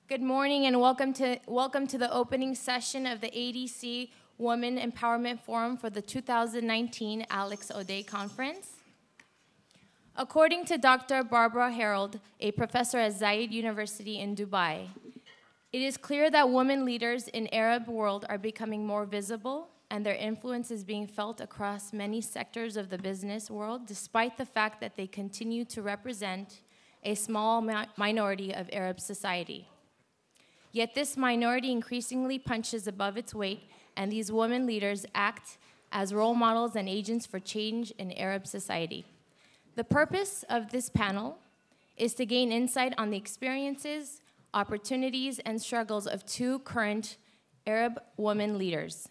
Good morning and welcome to the opening session of the ADC Women Empowerment Forum for the 2019 Alex Odeh Conference. According to Dr. Barbara Harold, a professor at Zayed University in Dubai, it is clear that women leaders in Arab world are becoming more visible and their influence is being felt across many sectors of the business world, despite the fact that they continue to represent a small minority of Arab society. Yet this minority increasingly punches above its weight, and these women leaders act as role models and agents for change in Arab society. The purpose of this panel is to gain insight on the experiences, opportunities, and struggles of two current Arab women leaders.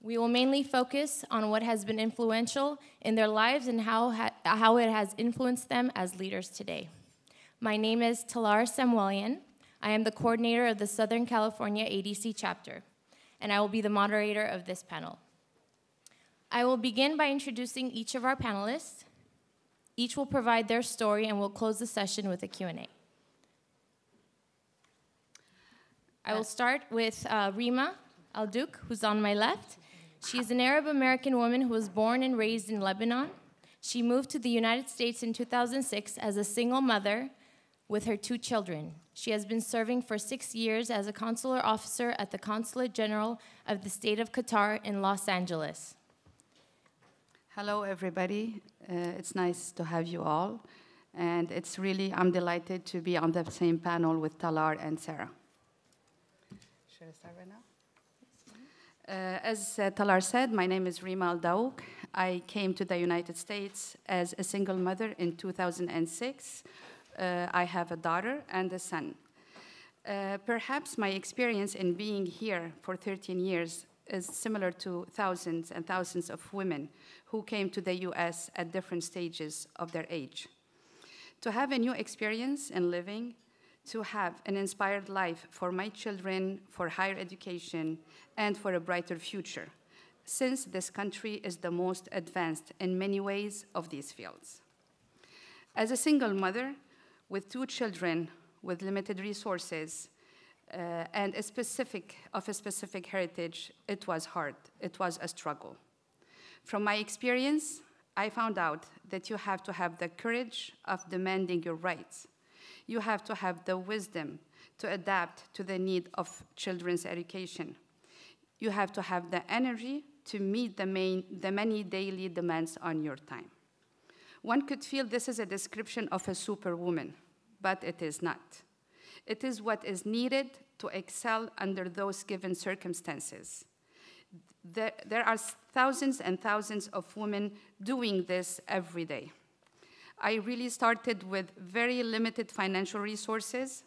We will mainly focus on what has been influential in their lives and how it has influenced them as leaders today. My name is Talar Samuelian. I am the coordinator of the Southern California ADC chapter, and I will be the moderator of this panel. I will begin by introducing each of our panelists. Each will provide their story, and we'll close the session with a Q&A. I will start with Rima Al-Duke, who's on my left. She is an Arab-American woman who was born and raised in Lebanon. She moved to the United States in 2006 as a single mother with her two children. She has been serving for 6 years as a consular officer at the Consulate General of the State of Qatar in Los Angeles. Hello, everybody. It's nice to have you all. And I'm delighted to be on the same panel with Talar and Sara. Should I start right now? As Talar said, my name is Rima Al-Daouk. I came to the United States as a single mother in 2006. I have a daughter and a son. Perhaps my experience in being here for 13 years is similar to thousands and thousands of women who came to the US at different stages of their age. To have a new experience in living, to have an inspired life for my children, for higher education, and for a brighter future, since this country is the most advanced in many ways of these fields. As a single mother, with two children with limited resources and a specific heritage, it was hard. It was a struggle. From my experience, I found out that you have to have the courage of demanding your rights. You have to have the wisdom to adapt to the need of children's education. You have to have the energy to meet the many daily demands on your time. One could feel this is a description of a superwoman, but it is not. It is what is needed to excel under those given circumstances. There are thousands and thousands of women doing this every day. I really started with very limited financial resources.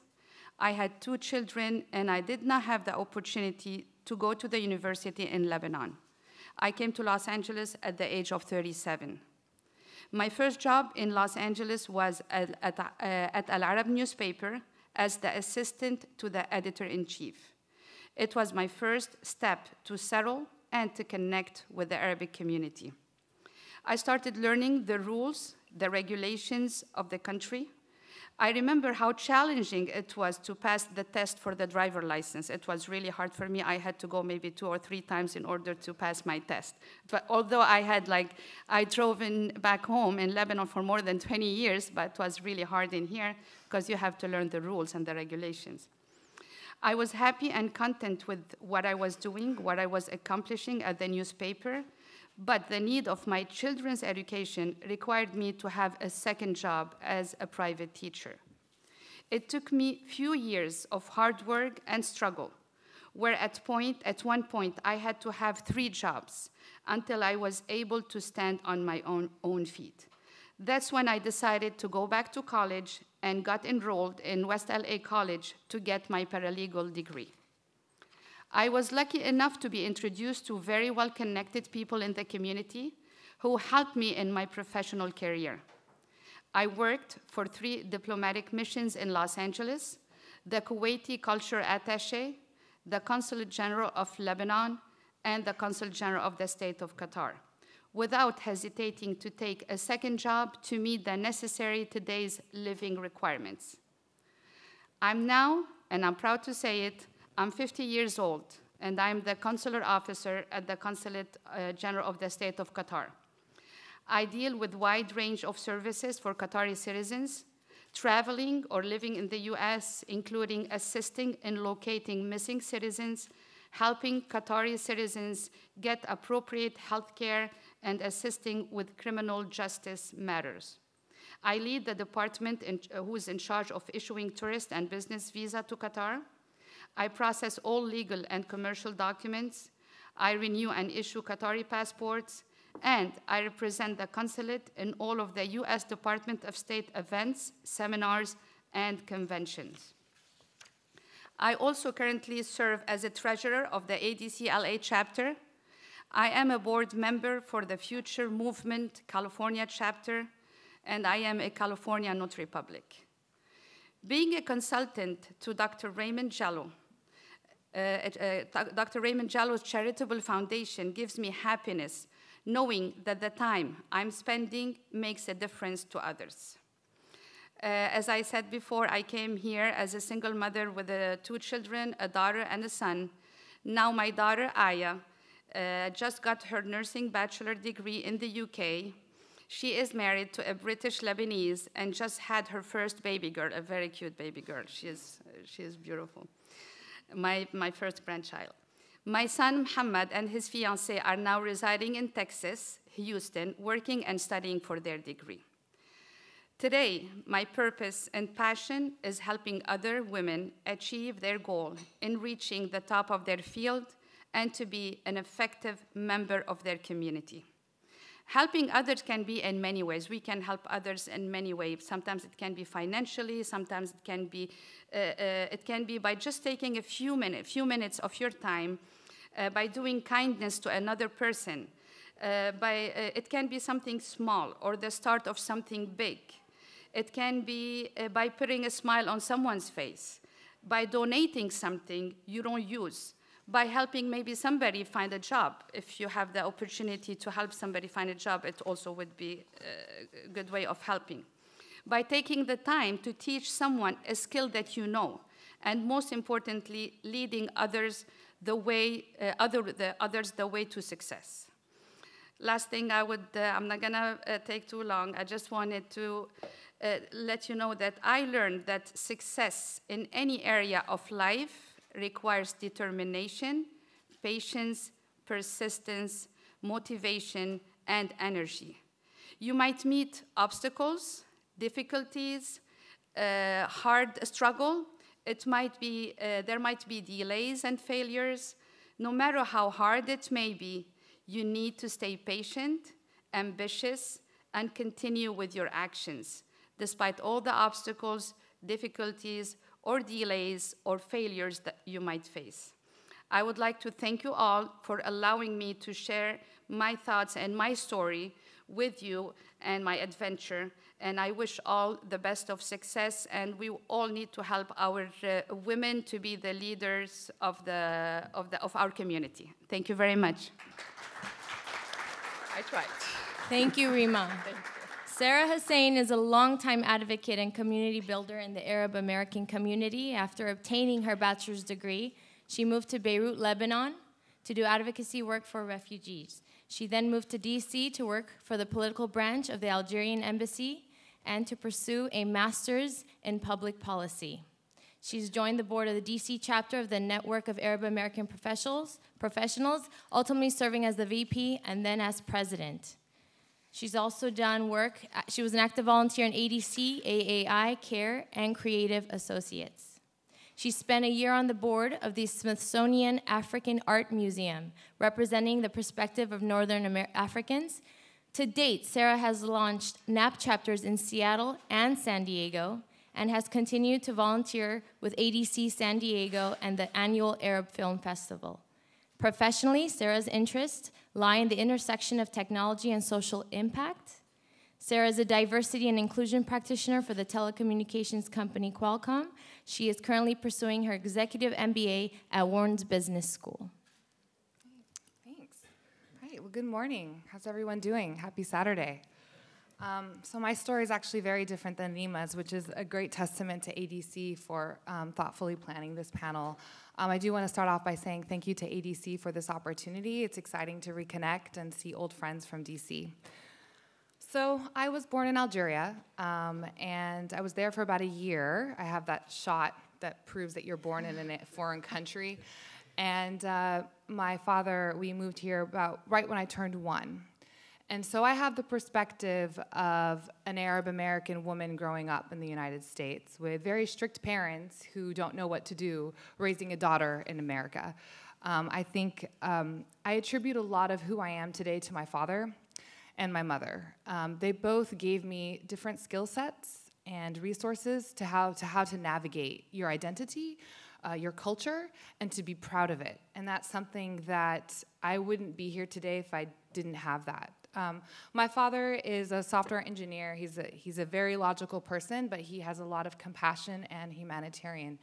I had two children, and I did not have the opportunity to go to the university in Lebanon. I came to Los Angeles at the age of 37. My first job in Los Angeles was at Al Arab newspaper as the assistant to the editor-in-chief. It was my first step to settle and to connect with the Arabic community. I started learning the rules, the regulations of the country. I remember how challenging it was to pass the test for the driver license. It was really hard for me. I had to go maybe 2 or 3 times in order to pass my test. But although I drove back home in Lebanon for more than 20 years, but it was really hard in here because you have to learn the rules and the regulations. I was happy and content with what I was doing, what I was accomplishing at the newspaper, but the need of my children's education required me to have a second job as a private teacher. It took me few years of hard work and struggle, where at one point I had to have 3 jobs until I was able to stand on my own feet. That's when I decided to go back to college and got enrolled in West LA College to get my paralegal degree. I was lucky enough to be introduced to very well-connected people in the community who helped me in my professional career. I worked for 3 diplomatic missions in Los Angeles, the Kuwaiti Culture Attaché, the Consulate General of Lebanon, and the Consul General of the State of Qatar, without hesitating to take a second job to meet the necessary today's living requirements. I'm now and I'm proud to say it, I'm 50 years old, and I'm the consular officer at the Consulate General of the State of Qatar. I deal with a wide range of services for Qatari citizens, traveling or living in the US, including assisting in locating missing citizens, helping Qatari citizens get appropriate health care, and assisting with criminal justice matters. I lead the department who is in charge of issuing tourist and business visa to Qatar. I process all legal and commercial documents. I renew and issue Qatari passports, and I represent the consulate in all of the US Department of State events, seminars, and conventions. I also currently serve as a treasurer of the ADC LA chapter. I am a board member for the Future Movement California chapter, and I am a California notary public. Being a consultant to Dr. Raymond Jallow, Dr. Raymond Jallow's charitable foundation gives me happiness knowing that the time I'm spending makes a difference to others. As I said before, I came here as a single mother with 2 children, a daughter and a son. Now my daughter, Aya, just got her nursing bachelor degree in the UK. She is married to a British Lebanese and just had her first baby girl, a very cute baby girl. She is beautiful. My first grandchild. My son, Muhammad, and his fiancée are now residing in Texas, Houston, working and studying for their degree. Today, my purpose and passion is helping other women achieve their goal in reaching the top of their field and to be an effective member of their community. Helping others can be in many ways. We can help others in many ways. Sometimes it can be financially, sometimes it can be by just taking a few minutes of your time, by doing kindness to another person. It can be something small or the start of something big. It can be by putting a smile on someone's face, by donating something you don't use, by helping maybe somebody find a job. If you have the opportunity to help somebody find a job, it also would be a good way of helping. By taking the time to teach someone a skill that you know, and most importantly, leading others the way, the way to success. Last thing I'm not gonna take too long. I just wanted to let you know that I learned that success in any area of life requires determination, patience, persistence, motivation, and energy. You might meet obstacles, difficulties, hard struggle. There might be delays and failures. No matter how hard it may be, you need to stay patient, ambitious, and continue with your actions, despite all the obstacles, difficulties, or delays or failures that you might face. I would like to thank you all for allowing me to share my thoughts and my story with you and my adventure. And I wish all the best of success, and we all need to help our women to be the leaders of our community. Thank you very much. I tried. Thank you, Rima. Thank you. Sara Husein is a longtime advocate and community builder in the Arab American community. After obtaining her bachelor's degree, she moved to Beirut, Lebanon, to do advocacy work for refugees. She then moved to DC to work for the political branch of the Algerian embassy and to pursue a master's in public policy. She's joined the board of the DC chapter of the Network of Arab American Professionals, ultimately serving as the VP and then as president. She's also done work. She was an active volunteer in ADC, AAI, CARE, and Creative Associates. She spent a year on the board of the Smithsonian African Art Museum, representing the perspective of Northern Africans. To date, Sara has launched NAP chapters in Seattle and San Diego, and has continued to volunteer with ADC San Diego and the annual Arab Film Festival. Professionally, Sara's interests lie in the intersection of technology and social impact. Sara is a diversity and inclusion practitioner for the telecommunications company Qualcomm. She is currently pursuing her executive MBA at Wharton's Business School. Thanks. All right, well, good morning. How's everyone doing? Happy Saturday. So my story is actually very different than Nima's, which is a great testament to ADC for thoughtfully planning this panel. I do want to start off by saying thank you to ADC for this opportunity. It's exciting to reconnect and see old friends from DC. So I was born in Algeria, and I was there for about a year. I have that shot that proves that you're born in a foreign country. And my father, we moved here about right when I turned 1. And so I have the perspective of an Arab American woman growing up in the United States with very strict parents who don't know what to do raising a daughter in America. I think I attribute a lot of who I am today to my father and my mother. They both gave me different skill sets and resources to how to navigate your identity, your culture, and to be proud of it. And that's something that I wouldn't be here today if I didn't have that. My father is a software engineer. He's a very logical person, but he has a lot of compassion and humanitarian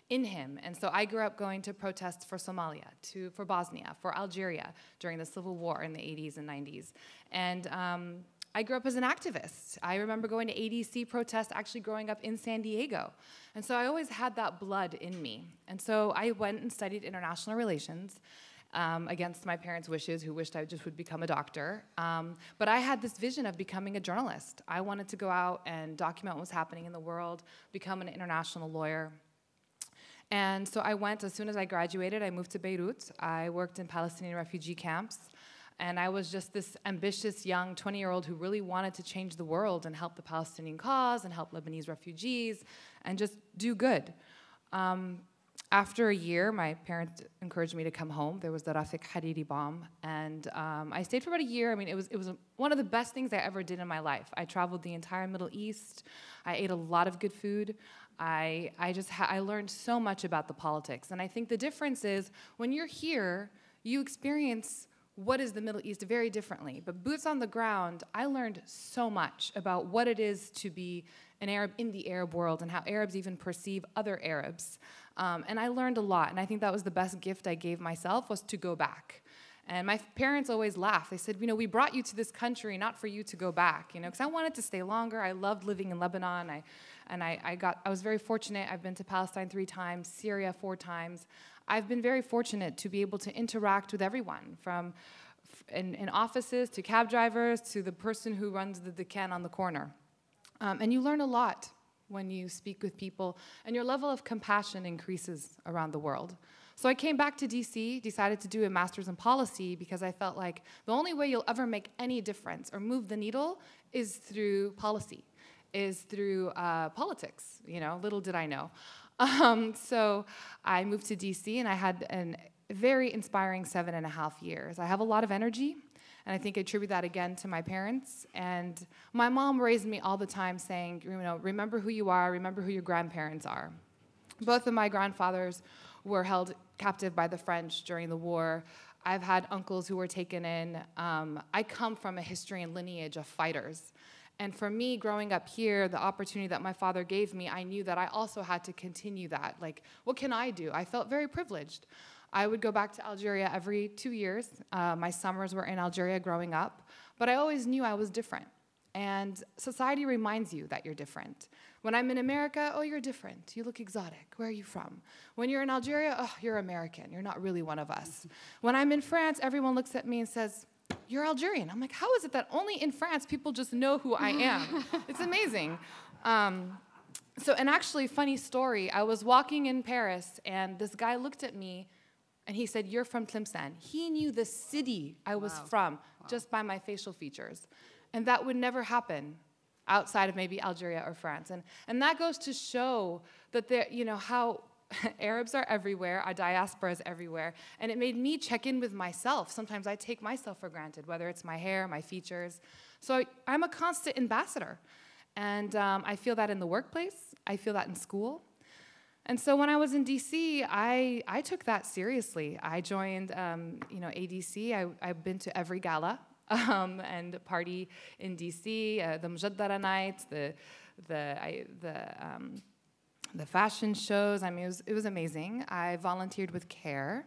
in him. And so I grew up going to protests for Somalia, for Bosnia, for Algeria during the Civil War in the 80s and 90s. And I grew up as an activist. I remember going to ADC protests actually growing up in San Diego. And so I always had that blood in me. And so I went and studied international relations. Against my parents' wishes, who wished I just would become a doctor. But I had this vision of becoming a journalist. I wanted to go out and document what was happening in the world, become an international lawyer. And so I went, as soon as I graduated, I moved to Beirut. I worked in Palestinian refugee camps. And I was just this ambitious young 20-year-old who really wanted to change the world and help the Palestinian cause and help Lebanese refugees and just do good. After a year, my parents encouraged me to come home. There was the Rafiq Hariri bomb, and I stayed for about a year. I mean, it was one of the best things I ever did in my life. I traveled the entire Middle East. I ate a lot of good food. I learned so much about the politics, and I think the difference is when you're here, you experience what is the Middle East very differently. But boots on the ground, I learned so much about what it is to be an Arab in the Arab world and how Arabs even perceive other Arabs. And I learned a lot, and I think that was the best gift I gave myself, was to go back. And my parents always laughed. They said, we brought you to this country not for you to go back, because I wanted to stay longer. I loved living in Lebanon. I was very fortunate. I've been to Palestine 3 times, Syria 4 times. I've been very fortunate to be able to interact with everyone, from in offices to cab drivers to the person who runs the Dukan on the corner. And you learn a lot when you speak with people, and your level of compassion increases around the world. So I came back to DC, decided to do a master's in policy because I felt like the only way you'll ever make any difference or move the needle is through policy, is through politics. Little did I know. So I moved to DC, and I had a very inspiring 7.5 years. I have a lot of energy. And I think I attribute that again to my parents. And my mom raised me all the time saying, remember who you are, remember who your grandparents are. Both of my grandfathers were held captive by the French during the war. I've had uncles who were taken in. I come from a history and lineage of fighters. And for me, growing up here, the opportunity that my father gave me, I knew that I also had to continue that. Like, what can I do? I felt very privileged. I would go back to Algeria every 2 years. My summers were in Algeria growing up, but I always knew I was different. And society reminds you that you're different. When I'm in America, oh, you're different. You look exotic. Where are you from? When you're in Algeria, oh, you're American. You're not really one of us. When I'm in France, everyone looks at me and says, you're Algerian. I'm like, how is it that only in France people just know who I am? It's amazing. And actually, funny story, I was walking in Paris, and this guy looked at me, and he said, you're from Tlemcen. He knew the city I was from just by my facial features. And that would never happen outside of maybe Algeria or France. And that goes to show that how Arabs are everywhere, our diaspora is everywhere. And it made me check in with myself. Sometimes I take myself for granted, whether it's my hair, my features. So I'm a constant ambassador. And I feel that in the workplace. I feel that in school. And so when I was in DC, I took that seriously. I joined, ADC. I've been to every gala and party in DC, the Mujaddara nights, the fashion shows. I mean, it was amazing. I volunteered with CARE.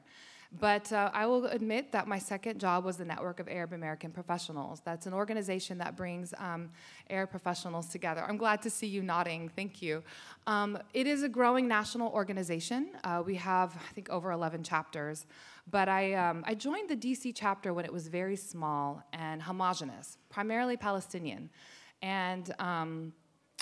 But I will admit that my second job was the Network of Arab American Professionals. That's an organization that brings Arab professionals together. I'm glad to see you nodding. Thank you. It is a growing national organization. We have, I think, over 11 chapters. But I joined the DC chapter when it was very small and homogenous, primarily Palestinian. And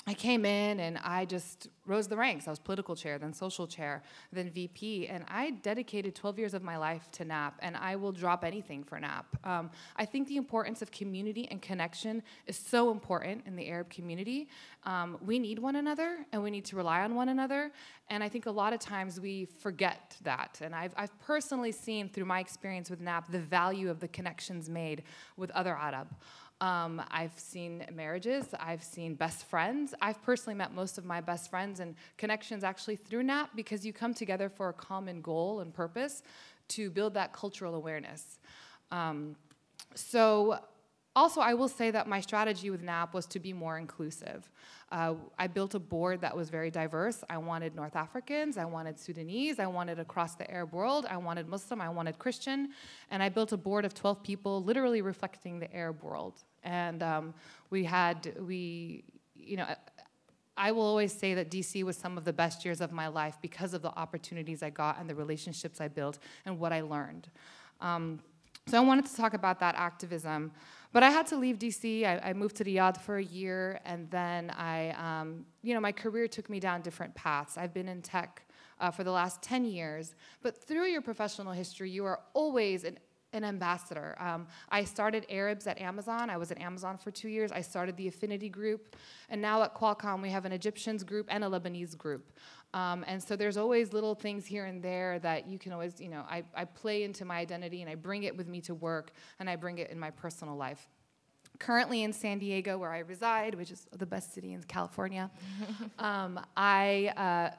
I came in and I just rose the ranks. I was political chair, then social chair, then VP, and I dedicated 12 years of my life to NAP, and I will drop anything for NAP. I think the importance of community and connection is so important in the Arab community. We need one another, and we need to rely on one another, and I think a lot of times we forget that. And I've personally seen through my experience with NAP the value of the connections made with other Arab. I've seen marriages, I've seen best friends. I've personally met most of my best friends and connections actually through NAP because you come together for a common goal and purpose to build that cultural awareness. So also I will say that my strategy with NAP was to be more inclusive. I built a board that was very diverse. I wanted North Africans, I wanted Sudanese, I wanted across the Arab world, I wanted Muslim, I wanted Christian, and I built a board of 12 people literally reflecting the Arab world. And I will always say that DC was some of the best years of my life because of the opportunities I got and the relationships I built and what I learned. So I wanted to talk about that activism. But I had to leave DC. I moved to Riyadh for a year, and then my career took me down different paths. I've been in tech for the last 10 years. But through your professional history, you are always an ambassador. I started Arabs at Amazon. I was at Amazon for 2 years. I started the Affinity Group. And now at Qualcomm, we have an Egyptians group and a Lebanese group. And so there's always little things here and there that you can always, I play into my identity and I bring it with me to work and I bring it in my personal life. Currently in San Diego, where I reside, which is the best city in California, I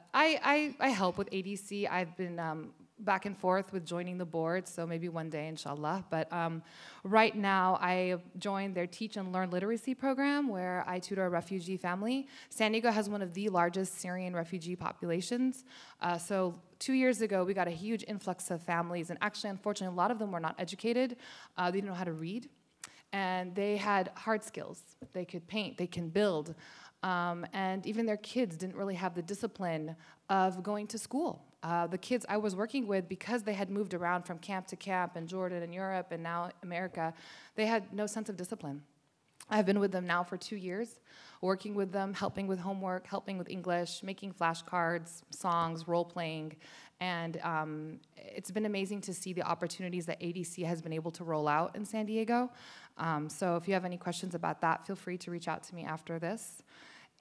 help with ADC. I've been back and forth with joining the board, so maybe one day, inshallah. But right now, I joined their Teach and Learn Literacy program, where I tutor a refugee family. San Diego has one of the largest Syrian refugee populations. So 2 years ago, we got a huge influx of families, and actually, unfortunately, a lot of them were not educated. They didn't know how to read, and they had hard skills. They could paint, they can build, and even their kids didn't really have the discipline of going to school. The kids I was working with, because they had moved around from camp to camp in Jordan and Europe and now America, they had no sense of discipline. I've been with them now for 2 years, working with them, helping with homework, helping with English, making flashcards, songs, role-playing, and it's been amazing to see the opportunities that ADC has been able to roll out in San Diego. So if you have any questions about that, feel free to reach out to me after this.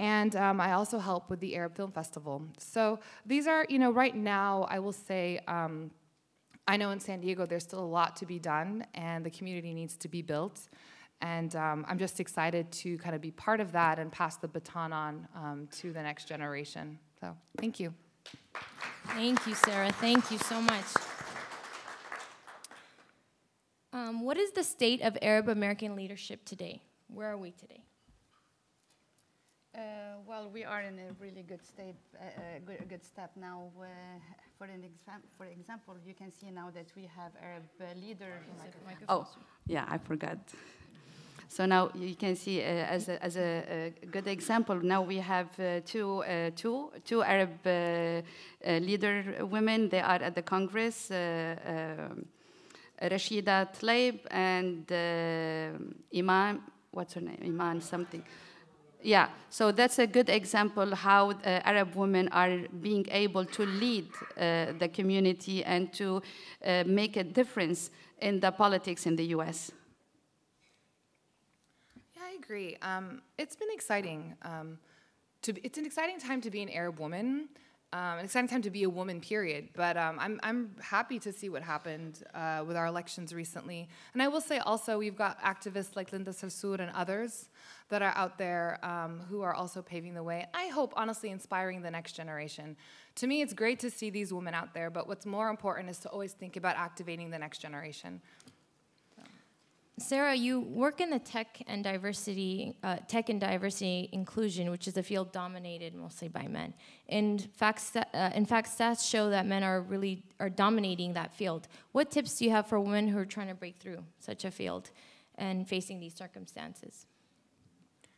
And I also help with the Arab Film Festival. So these are, right now, I will say, I know in San Diego there's still a lot to be done, and the community needs to be built. And I'm just excited to kind of be part of that and pass the baton on to the next generation. So thank you. Thank you, Sara. Thank you so much. What is the state of Arab American leadership today? Where are we today? Well, we are in a really good state, good step now. For example, you can see now that we have Arab leaders. Oh, yeah, I forgot. So now you can see, as a good example, now we have two Arab leader women. They are at the Congress, Rashida Tlaib and Iman, what's her name? Iman something. Yeah, so that's a good example how Arab women are being able to lead the community and to make a difference in the politics in the US. Yeah, I agree. It's been exciting. It's an exciting time to be an Arab woman. An exciting time to be a woman, period. But I'm happy to see what happened with our elections recently. And I will say also, we've got activists like Linda Sarsour and others that are out there who are also paving the way. I hope, honestly, inspiring the next generation. To me, it's great to see these women out there, but what's more important is to always think about activating the next generation. So. Sara, you work in the tech and diversity inclusion, which is a field dominated mostly by men. In fact, stats show that men are dominating that field. What tips do you have for women who are trying to break through such a field and facing these circumstances?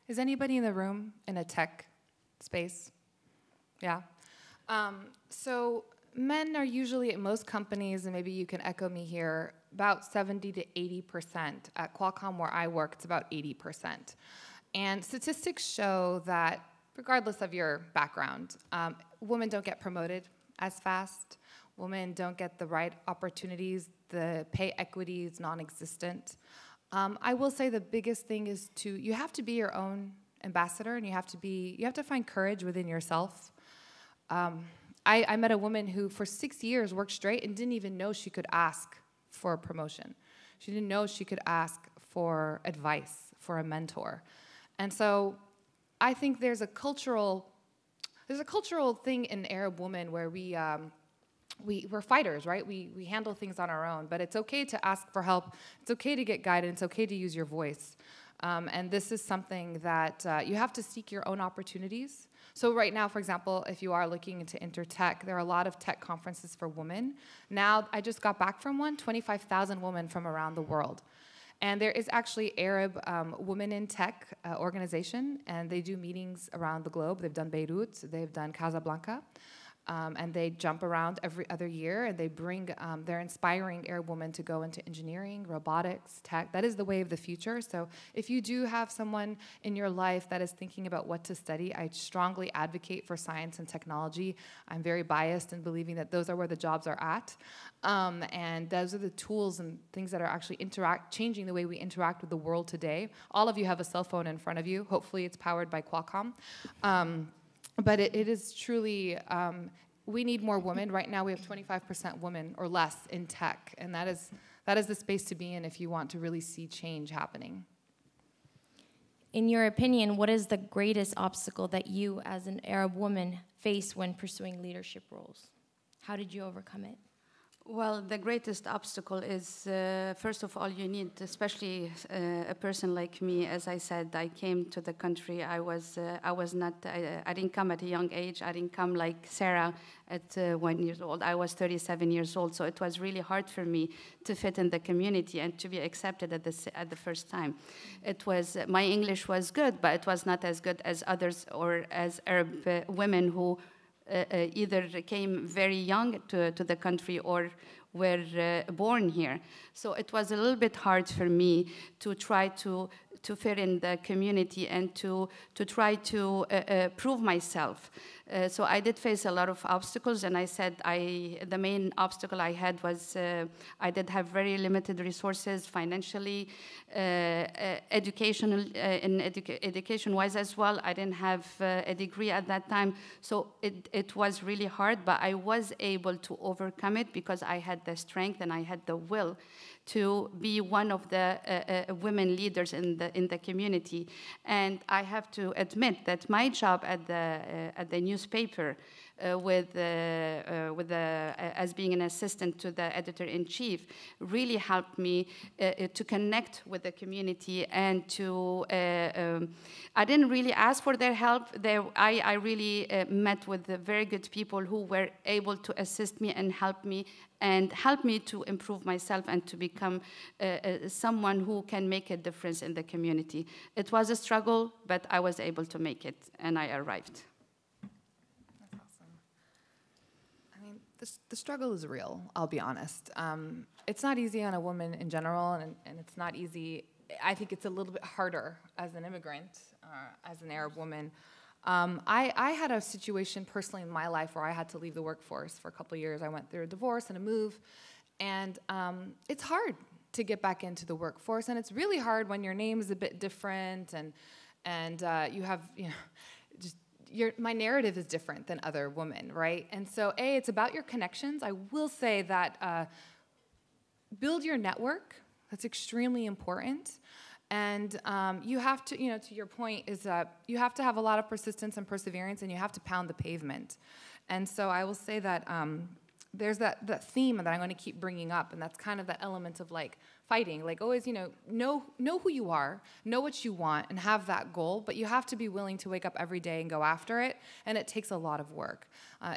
Is anybody in the room in a tech space? Yeah. So men are usually at most companies, and maybe you can echo me here, about 70 to 80%. At Qualcomm, where I work, it's about 80%. And statistics show that regardless of your background, women don't get promoted as fast. Women don't get the right opportunities. The pay equity is non-existent. I will say the biggest thing is you have to be your own ambassador, and you have to find courage within yourself. I met a woman who for 6 years worked straight and didn't even know she could ask for a promotion. She didn't know she could ask for advice, for a mentor. And so I think there's a cultural thing in Arab women where we're fighters, right? We handle things on our own, but it's okay to ask for help. It's okay to get guidance. It's okay to use your voice. And this is something that you have to seek your own opportunities. So right now, for example, if you are looking into Intertech, there are a lot of tech conferences for women. Now, I just got back from one, 25,000 women from around the world. And there is actually Arab Women in Tech organization, and they do meetings around the globe. They've done Beirut, they've done Casablanca. And they jump around every other year, and they bring, they're inspiring Arab women to go into engineering, robotics, tech. That is the way of the future. So if you do have someone in your life that is thinking about what to study, I strongly advocate for science and technology. I'm very biased in believing that those are where the jobs are at. And those are the tools and things that are actually changing the way we interact with the world today. All of you have a cell phone in front of you. Hopefully it's powered by Qualcomm. But it is truly, we need more women. Right now we have 25% women or less in tech, and that is the space to be in if you want to really see change happening. In your opinion, what is the greatest obstacle that you as an Arab woman face when pursuing leadership roles? How did you overcome it? Well, the greatest obstacle is, first of all, you need, especially a person like me. As I said, I came to the country. I didn't come at a young age. I didn't come like Sara at 1 year old. I was 37 years old, so it was really hard for me to fit in the community and to be accepted at the first time. My English was good, but it was not as good as others or as Arab women who either came very young to the country or were born here. So it was a little bit hard for me to try to fit in the community and to try to prove myself. So I did face a lot of obstacles, and I said the main obstacle I had was I did have very limited resources financially, education-wise as well. I didn't have a degree at that time, so it was really hard, but I was able to overcome it because I had the strength and I had the will to be one of the women leaders in the community. And I have to admit that my job at the newspaper as being an assistant to the editor-in-chief really helped me to connect with the community and to, I didn't really ask for their help. I really met with very good people who were able to assist me and help me to improve myself and to become someone who can make a difference in the community. It was a struggle, but I was able to make it, and I arrived. The struggle is real, I'll be honest. It's not easy on a woman in general, and it's not easy. I think it's a little bit harder as an immigrant, as an Arab woman. I had a situation personally in my life where I had to leave the workforce for a couple of years. I went through a divorce and a move, and it's hard to get back into the workforce, and it's really hard when your name is a bit different, and you have, just my narrative is different than other women, right? And so, it's about your connections. I will say that build your network. That's extremely important. And you have to, to your point, is that you have to have a lot of persistence and perseverance, and you have to pound the pavement. And so I will say that there's that theme that I'm going to keep bringing up, and that's kind of that element of like fighting, like always, know who you are, know what you want, and have that goal, but you have to be willing to wake up every day and go after it, and it takes a lot of work.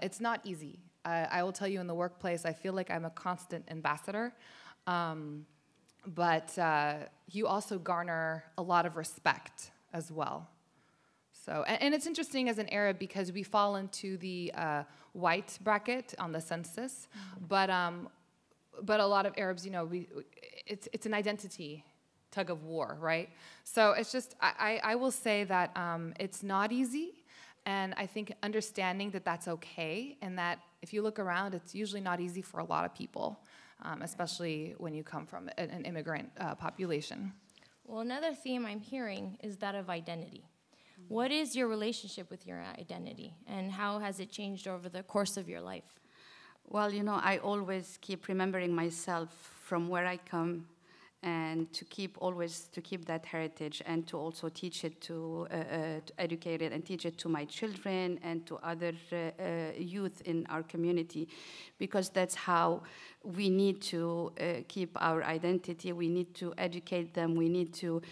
It's not easy. I will tell you, in the workplace, I feel like I'm a constant ambassador, but you also garner a lot of respect as well. So, and it's interesting as an Arab because we fall into the white bracket on the census, but a lot of Arabs, it's an identity tug of war, right? So it's just, I will say that it's not easy, and I think understanding that that's okay, and that if you look around, it's usually not easy for a lot of people, especially when you come from an immigrant population. Well, another theme I'm hearing is that of identity. What is your relationship with your identity, and how has it changed over the course of your life? Well, I always keep remembering myself from where I come, and to keep that heritage, and to also teach it to educate it and teach it to my children and to other youth in our community, because that's how we need to keep our identity. We need to educate them. We need to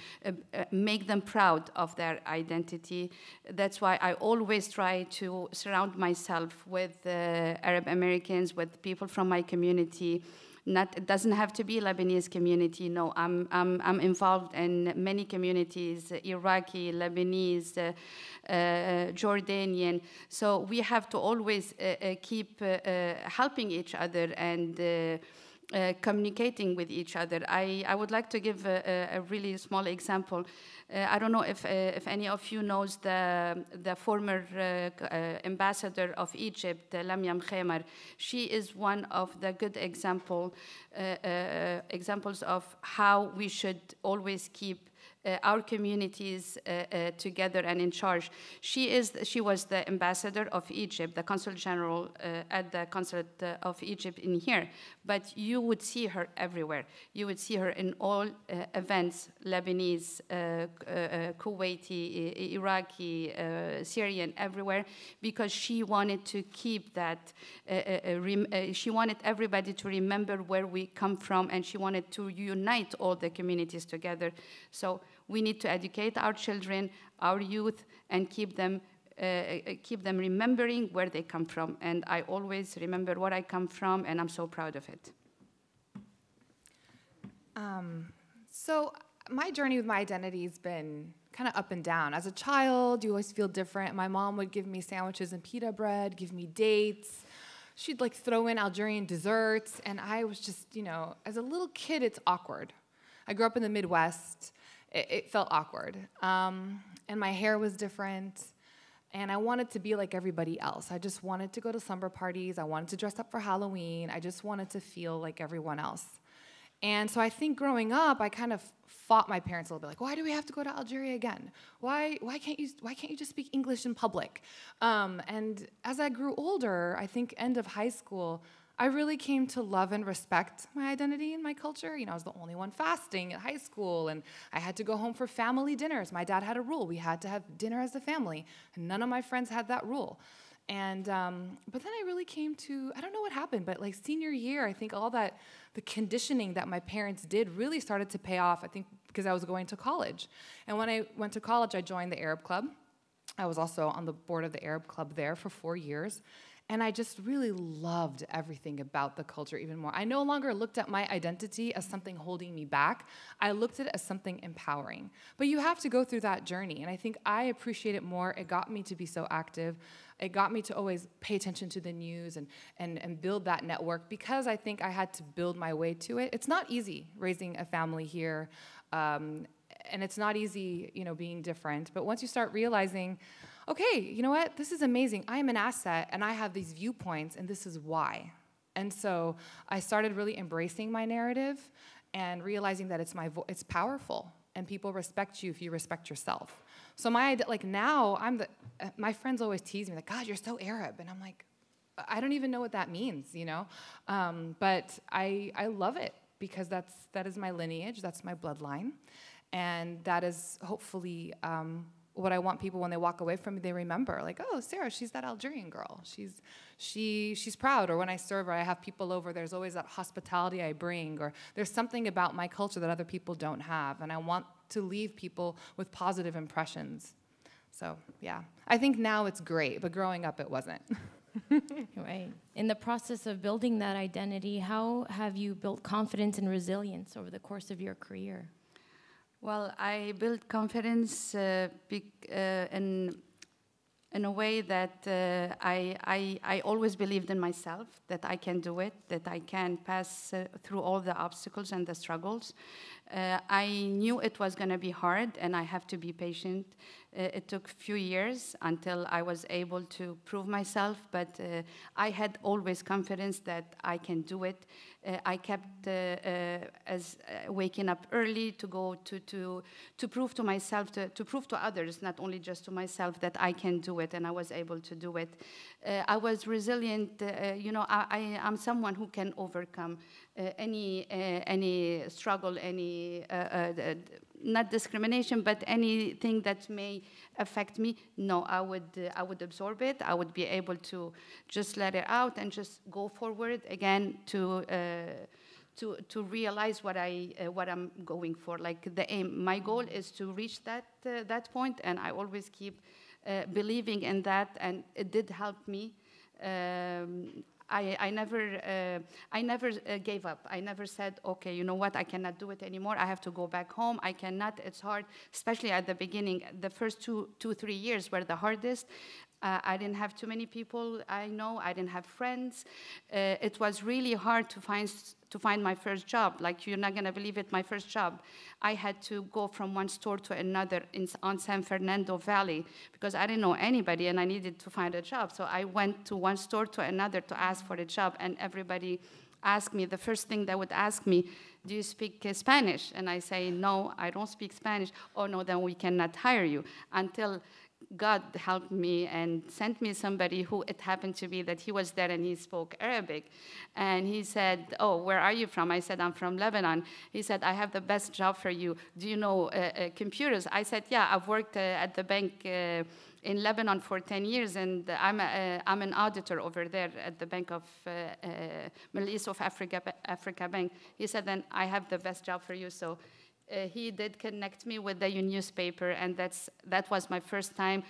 make them proud of their identity. That's why I always try to surround myself with Arab Americans, with people from my community. It doesn't have to be Lebanese community. No, I'm involved in many communities: Iraqi, Lebanese, Jordanian. So we have to always keep helping each other and communicating with each other. I would like to give a really small example. I don't know if any of you knows the former ambassador of Egypt, Lamia Mkhaimar. She is one of the good examples of how we should always keep our communities together and in charge. She was the ambassador of Egypt, the consul general at the consulate of Egypt in here. But you would see her everywhere. You would see her in all events: Lebanese, Kuwaiti, Iraqi, Syrian, everywhere, because she wanted to keep that. She wanted everybody to remember where we come from, and she wanted to unite all the communities together. So we need to educate our children, our youth, and keep them remembering where they come from. And I always remember where I come from, and I'm so proud of it. So my journey with my identity has been kind of up and down. As a child, you always feel different. My mom would give me sandwiches and pita bread, give me dates. She'd like throw in Algerian desserts, and I was just, as a little kid, it's awkward. I grew up in the Midwest. It felt awkward. And my hair was different. And I wanted to be like everybody else. I just wanted to go to slumber parties. I wanted to dress up for Halloween. I just wanted to feel like everyone else. And so I think growing up, I kind of fought my parents a little bit, like, why do we have to go to Algeria again? Why can't you just speak English in public? And as I grew older, I think end of high school, I really came to love and respect my identity and my culture. I was the only one fasting at high school, and I had to go home for family dinners. My dad had a rule. We had to have dinner as a family, and none of my friends had that rule. And but then I really came to, I don't know what happened, but like senior year, I think all that, the conditioning that my parents did really started to pay off, I think because I was going to college. And when I went to college, I joined the Arab Club. I was also on the board of the Arab Club there for 4 years. And I just really loved everything about the culture even more. I no longer looked at my identity as something holding me back. I looked at it as something empowering. But you have to go through that journey, and I think I appreciate it more. It got me to be so active. It got me to always pay attention to the news and build that network, because I think I had to build my way to it. It's not easy raising a family here, and it's not easy, being different. But once you start realizing, okay, you know what? This is amazing. I am an asset, and I have these viewpoints, and this is why. And so I started really embracing my narrative and realizing that it's powerful, and people respect you if you respect yourself. So now my friends always tease me, like, God, you're so Arab. And I'm like, I don't even know what that means, But I love it, because that is my lineage, that's my bloodline. And that is hopefully what I want people when they walk away from me, they remember, like, oh, Sara, she's that Algerian girl. She's proud. Or when I serve or I have people over, there's always that hospitality I bring, or there's something about my culture that other people don't have, and I want to leave people with positive impressions. So, yeah. I think now it's great, but growing up it wasn't. Right. In the process of building that identity, how have you built confidence and resilience over the course of your career? Well, I built confidence in a way that I always believed in myself, that I can do it, that I can pass through all the obstacles and the struggles. I knew it was going to be hard, and I have to be patient. It took a few years until I was able to prove myself, but I had always confidence that I can do it. I kept waking up early to go to prove to myself, to prove to others, not only just to myself, that I can do it, and I was able to do it. I was resilient. I'm someone who can overcome any struggle, any not discrimination, but anything that may affect me. No, I would absorb it. I would be able to just let it out and just go forward again to realize what I'm going for, like the aim. My goal is to reach that point, and I always keep believing in that, and it did help me. I never gave up. I never said, okay, you know what, I cannot do it anymore. I have to go back home. I cannot. It's hard, especially at the beginning. The first 3 years were the hardest. I didn't have too many people I know. I didn't have friends. It was really hard to find my first job. Like, you're not going to believe it, my first job. I had to go from one store to another on San Fernando Valley because I didn't know anybody and I needed to find a job. So I went to one store to another to ask for a job, and everybody asked me, the first thing they would ask me, do you speak Spanish? And I say, no, I don't speak Spanish. Oh, no, then we cannot hire you. Until God helped me and sent me somebody who it happened to be that he was there and he spoke Arabic. And he said, oh, where are you from? I said, I'm from Lebanon. He said, I have the best job for you. Do you know computers? I said, yeah, I've worked at the bank in Lebanon for 10 years, and I'm an auditor over there at the Bank of Middle East of Africa Bank. He said, then I have the best job for you. So he did connect me with the newspaper, and that was my first time.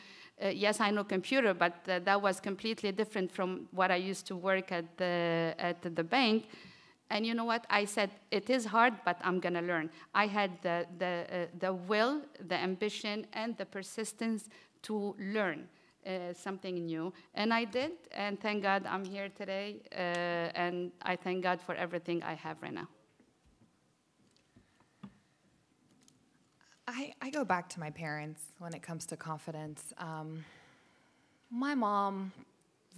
Yes, I know computer, but that was completely different from what I used to work at the bank. And you know what? I said, it is hard, but I'm going to learn. I had the will, the ambition, and the persistence to learn something new. And I did, and thank God I'm here today, and I thank God for everything I have right now. I go back to my parents when it comes to confidence. My mom,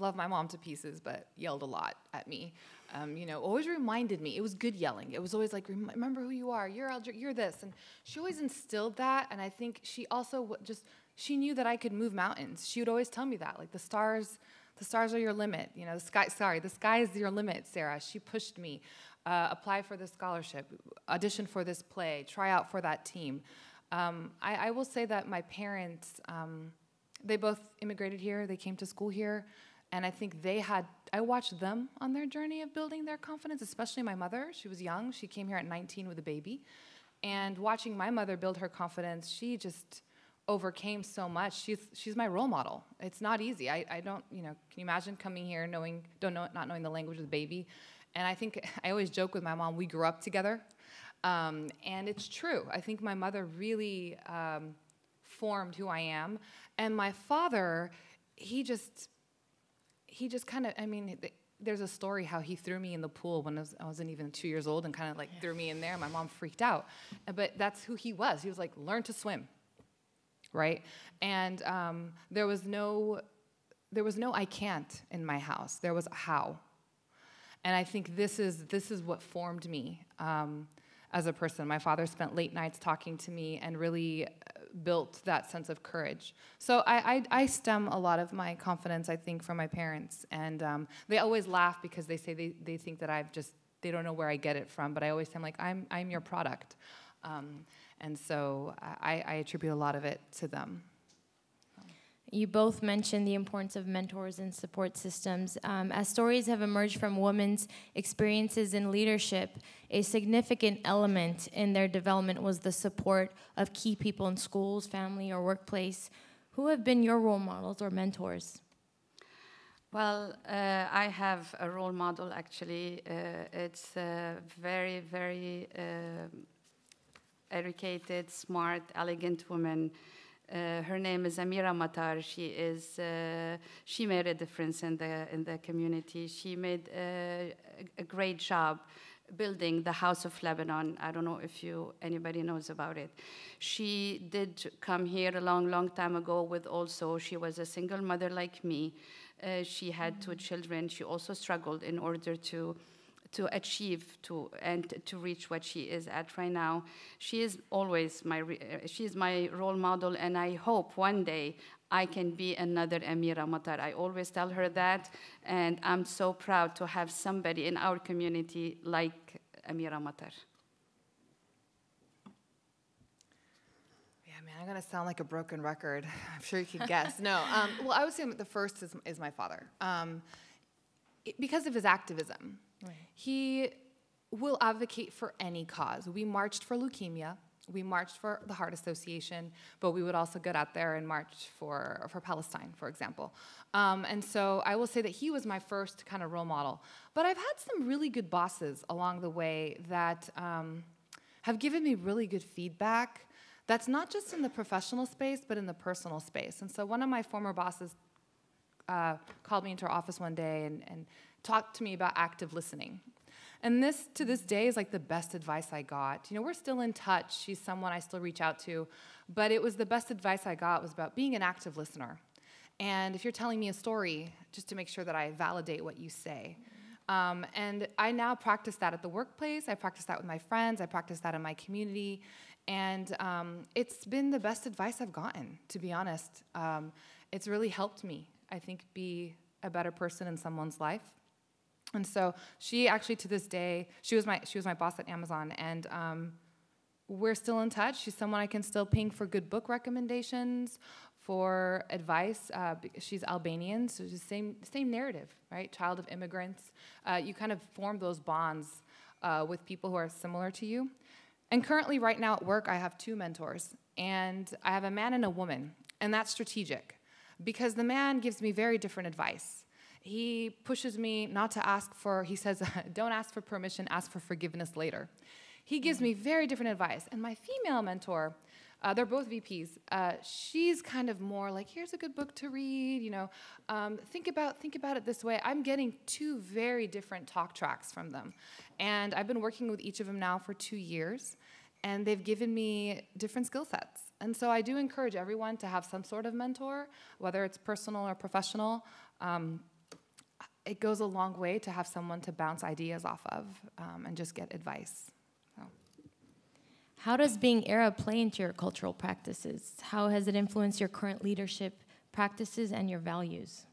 loved my mom to pieces, but yelled a lot at me. Always reminded me. It was good yelling. It was always like, remember who you are. You're this. And she always instilled that. And I think she also she knew that I could move mountains. She would always tell me that, like, the stars are your limit. The sky is your limit, Sara. She pushed me. Apply for this scholarship, audition for this play, try out for that team. I will say that my parents, they both immigrated here. They came to school here. And I think I watched them on their journey of building their confidence, especially my mother. She was young. She came here at 19 with a baby. And watching my mother build her confidence, she just overcame so much. She's my role model. It's not easy. I don't, can you imagine coming here not knowing the language of the baby? And I think I always joke with my mom, we grew up together. And it's true. I think my mother really formed who I am. And my father, he just kind of, there's a story how he threw me in the pool when I wasn't even 2 years old and kind of threw me in there. My mom freaked out. But that's who he was. He was like, learn to swim, right? And there was no I can't in my house. There was a how. And I think this is what formed me as a person. My father spent late nights talking to me and really built that sense of courage. So I stem a lot of my confidence, I think, from my parents. And they always laugh because they say they think that they don't know where I get it from. But I always say, I'm your product. And so I attribute a lot of it to them. You both mentioned the importance of mentors and support systems. As stories have emerged from women's experiences in leadership, a significant element in their development was the support of key people in schools, family, or workplace. Who have been your role models or mentors? Well, I have a role model, actually. It's a very, very educated, smart, elegant woman. Her name is Amira Matar. She made a difference in the community. She made a great job building the House of Lebanon. I don't know if anybody knows about it. She did come here a long time ago with also, she was a single mother like me. She had 2 children. She also struggled in order to achieve and to reach what she is at right now. She is always she's my role model, and I hope one day I can be another Amira Matar. I always tell her that, and I'm so proud to have somebody in our community like Amira Matar. Yeah, man, I'm gonna sound like a broken record. I'm sure you can guess. No, well, I would say the first is my father, because of his activism. Right. He will advocate for any cause. We marched for leukemia. We marched for the Heart Association, but we would also get out there and march for Palestine, for example. And so I will say that he was my first kind of role model. But I've had some really good bosses along the way that have given me really good feedback. That's not just in the professional space, but in the personal space. And so one of my former bosses called me into her office one day and talked to me about active listening. And this, to this day, is like the best advice I got. You know, we're still in touch. She's someone I still reach out to. But it was the best advice I got was about being an active listener. And if you're telling me a story, just to make sure that I validate what you say. And I now practice that at the workplace. I practice that with my friends. I practice that in my community. And it's been the best advice I've gotten, to be honest. It's really helped me, I think, be a better person in someone's life. And so she actually, to this day, she was my boss at Amazon, and we're still in touch. She's someone I can still ping for good book recommendations, for advice. She's Albanian, so it's the same narrative, right? Child of immigrants. You kind of form those bonds with people who are similar to you. And currently, right now at work, I have 2 mentors, and I have a man and a woman, and that's strategic, because the man gives me very different advice. He pushes me not to ask for, he says, don't ask for permission, ask for forgiveness later. He gives me very different advice. And my female mentor, they're both VPs, she's kind of more like, here's a good book to read, you know, think about it this way. I'm getting 2 very different talk tracks from them. And I've been working with each of them now for 2 years, and they've given me different skill sets. And so I do encourage everyone to have some sort of mentor, whether it's personal or professional. It goes a long way to have someone to bounce ideas off of and just get advice. So. How does being Arab play into your cultural practices? How has it influenced your current leadership practices and your values?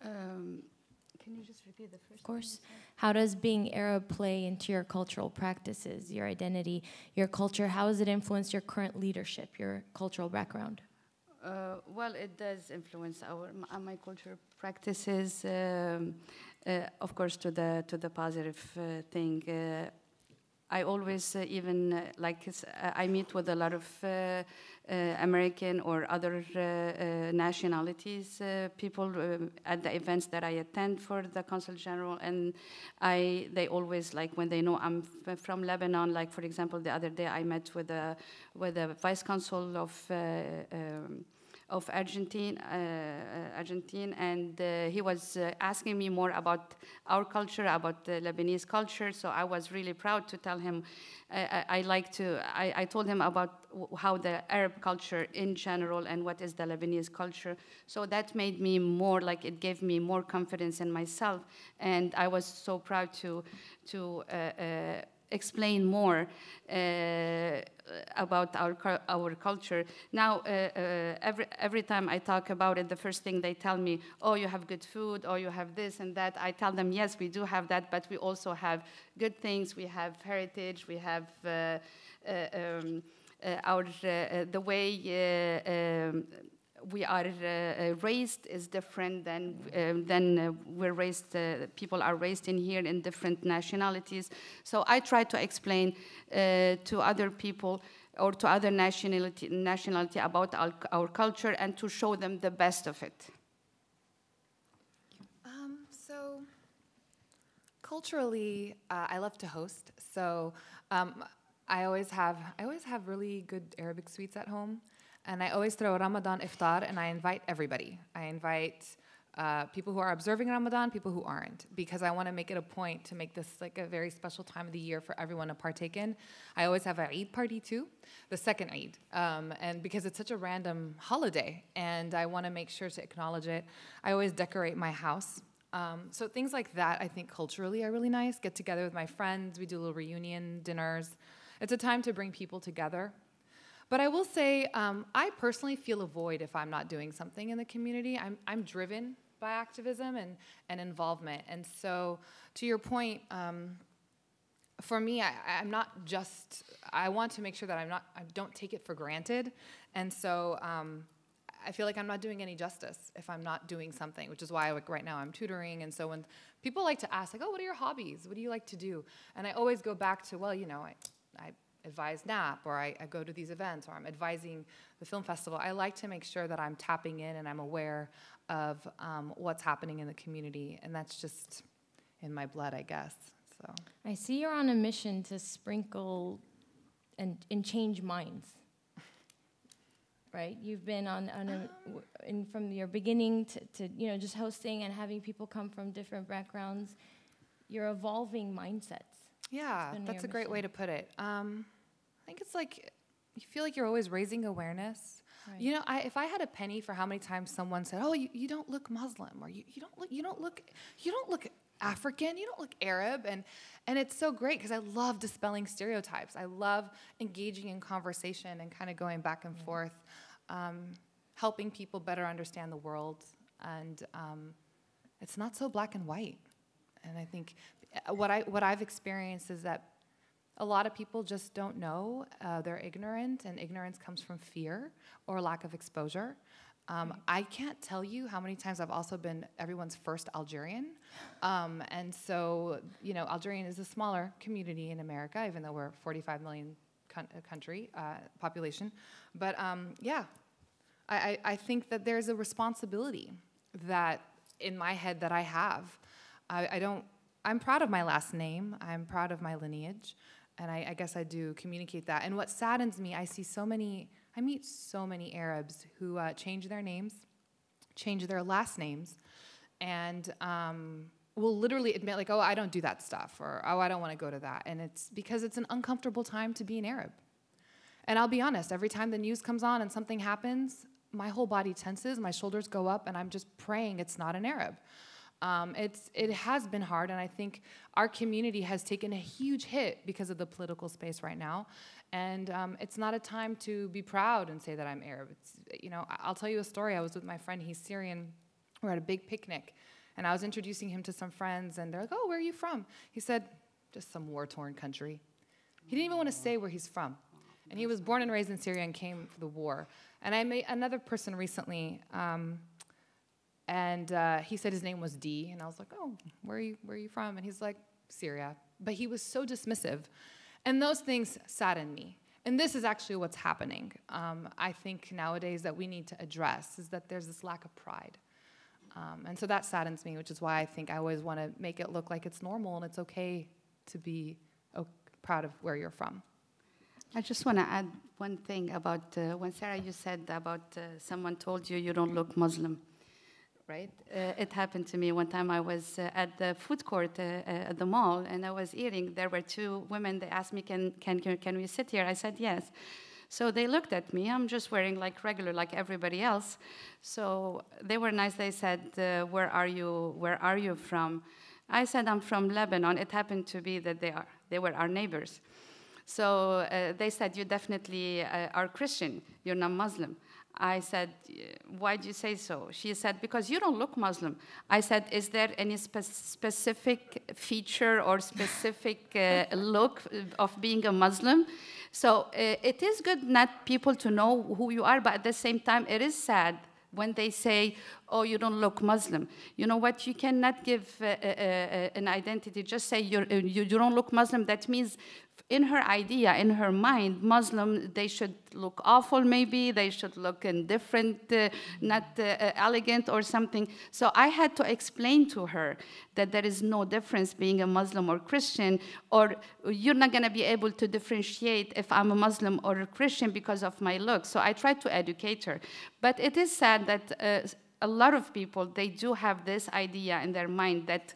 Can you just repeat the first? Of course. How does being Arab play into your cultural practices, your identity, your culture? How has it influenced your current leadership, your cultural background? Well, it does influence my cultural practices, of course, to the positive thing. I always I meet with a lot of American or other nationalities people at the events that I attend for the Consul General, and they always, like, when they know I'm from Lebanon, like, for example, the other day I met with the Vice Consul of Argentine, and he was asking me more about our culture, about the Lebanese culture. So I was really proud to tell him. I told him about how the Arab culture in general and what is the Lebanese culture. So that made me more, like, it gave me more confidence in myself, and I was so proud to explain more about our culture. Now, every time I talk about it, the first thing they tell me, oh, you have good food, or you have this and that. I tell them, yes, we do have that, but we also have good things. We have heritage. We have the way we are raised is different than we're raised. People are raised in here in different nationalities. So I try to explain to other people or to other nationality about our culture and to show them the best of it. So culturally, I love to host. So I always have really good Arabic sweets at home. And I always throw Ramadan iftar, and I invite everybody. I invite people who are observing Ramadan, people who aren't, because I want to make it a point to make this like a very special time of the year for everyone to partake in. I always have an Eid party too, the second Eid, and because it's such a random holiday, and I want to make sure to acknowledge it, I always decorate my house. So things like that, I think culturally are really nice. Get together with my friends, we do little reunion dinners. It's a time to bring people together. But I will say, I personally feel a void if I'm not doing something in the community. I'm driven by activism and involvement. And so, to your point, for me, I'm not just, I want to make sure that I don't take it for granted. And so, I feel like I'm not doing any justice if I'm not doing something, which is why like, right now I'm tutoring. And so when people like to ask, like, oh, what are your hobbies? What do you like to do? And I always go back to, well, you know, I advise NAP, or I go to these events, or I'm advising the film festival. I like to make sure that I'm tapping in and I'm aware of what's happening in the community, and that's just in my blood, I guess. So I see you're on a mission to sprinkle and change minds. Right, you've been from your beginning to you know just hosting and having people come from different backgrounds. You're evolving mindsets. Yeah, that's a great way to put it. I think it's like you feel like you're always raising awareness. Right. You know, if I had a penny for how many times someone said, "Oh, you don't look Muslim," or you don't look African, you don't look Arab," and it's so great because I love dispelling stereotypes. I love engaging in conversation and kind of going back and forth, helping people better understand the world, and it's not so black and white. And I think what I've experienced is that a lot of people just don't know. They're ignorant, and ignorance comes from fear or lack of exposure. I can't tell you how many times I've also been everyone's first Algerian. And so, you know, Algerian is a smaller community in America, even though we're 45 million country population. But yeah, I think that there's a responsibility that in my head that I have. I'm proud of my last name. I'm proud of my lineage. And I guess I do communicate that. And what saddens me, I meet so many Arabs who change their names, change their last names, and will literally admit, like, oh, I don't do that stuff, or oh, I don't want to go to that. And it's because it's an uncomfortable time to be an Arab. And I'll be honest, every time the news comes on and something happens, my whole body tenses, my shoulders go up, and I'm just praying it's not an Arab. It has been hard, and I think our community has taken a huge hit because of the political space right now. And it's not a time to be proud and say that I'm Arab. It's, you know, I'll tell you a story. I was with my friend, he's Syrian. We're at a big picnic, and I was introducing him to some friends, and they're like, oh, where are you from? He said, just some war-torn country. He didn't even want to say where he's from. And he was born and raised in Syria and came for the war. And I met another person recently, and he said his name was D, and I was like, oh, where are you from? And he's like, Syria. But he was so dismissive. And those things sadden me. And this is actually what's happening. I think nowadays that we need to address is that there's this lack of pride. And so that saddens me, which is why I think I always want to make it look like it's normal and it's okay to be proud of where you're from. I just want to add one thing about when Sarah, you said about someone told you don't look Muslim. Right? It happened to me one time. I was at the food court at the mall, and I was eating. There were two women. They asked me, can we sit here? I said, yes. So they looked at me. I'm just wearing like regular, like everybody else. So they were nice. They said, where are you from? I said, I'm from Lebanon. It happened to be that they were our neighbors. So they said, you definitely are Christian. You're not Muslim. I said, why do you say so? She said, because you don't look Muslim. I said, is there any specific feature or specific look of being a Muslim? So it is good not people to know who you are, but at the same time, it is sad when they say, oh, you don't look Muslim. You know what? You cannot give an identity. Just say you don't look Muslim. That means in her idea, in her mind, Muslim, they should look awful maybe, they should look indifferent, not elegant or something. So I had to explain to her that there is no difference being a Muslim or Christian, or you're not gonna be able to differentiate if I'm a Muslim or a Christian because of my look. So I tried to educate her. But it is sad that a lot of people, they do have this idea in their mind that,